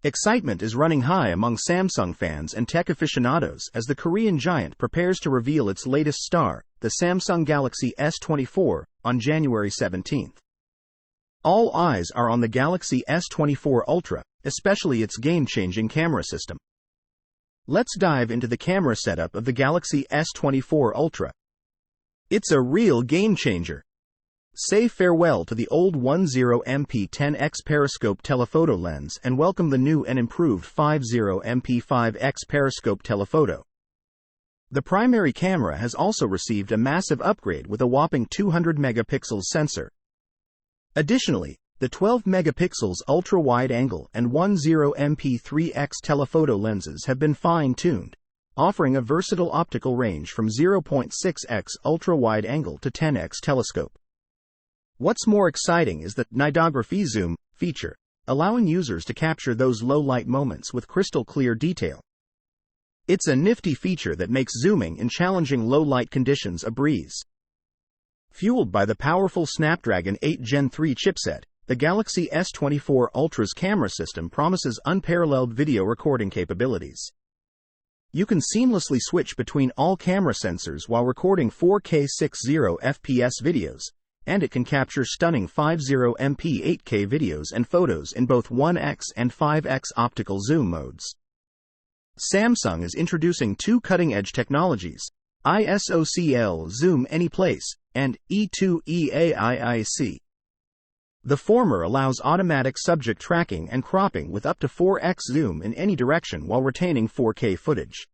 Excitement is running high among Samsung fans and tech aficionados as the Korean giant prepares to reveal its latest star, the Samsung Galaxy S24, on January 17. All eyes are on the Galaxy S24 Ultra, especially its game-changing camera system. Let's dive into the camera setup of the Galaxy S24 Ultra. It's a real game-changer. Say farewell to the old 10MP 10x periscope telephoto lens and welcome the new and improved 50MP 5x periscope telephoto. The primary camera has also received a massive upgrade with a whopping 200 megapixels sensor. Additionally, the 12 megapixels ultra-wide-angle and 10MP 3x telephoto lenses have been fine-tuned, offering a versatile optical range from 0.6x ultra-wide-angle to 10x telescope. What's more exciting is the nidography zoom feature, allowing users to capture those low-light moments with crystal-clear detail. It's a nifty feature that makes zooming in challenging low-light conditions a breeze. Fueled by the powerful Snapdragon 8 Gen 3 chipset, the Galaxy S24 Ultra's camera system promises unparalleled video recording capabilities. You can seamlessly switch between all camera sensors while recording 4K 60fps videos, and it can capture stunning 50MP 8K videos and photos in both 1x and 5x optical zoom modes. Samsung is introducing two cutting-edge technologies, ISOCL Zoom Anyplace and E2EAIIC. The former allows automatic subject tracking and cropping with up to 4x zoom in any direction while retaining 4K footage.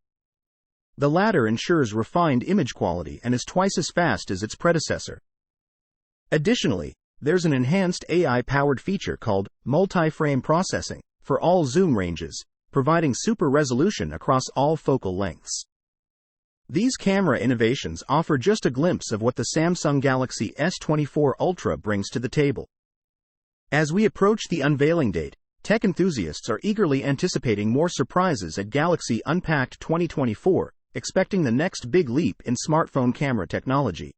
The latter ensures refined image quality and is twice as fast as its predecessor. Additionally, there's an enhanced AI-powered feature called multi-frame processing for all zoom ranges, providing super resolution across all focal lengths. These camera innovations offer just a glimpse of what the Samsung Galaxy S24 Ultra brings to the table. As we approach the unveiling date, tech enthusiasts are eagerly anticipating more surprises at Galaxy Unpacked 2024, expecting the next big leap in smartphone camera technology.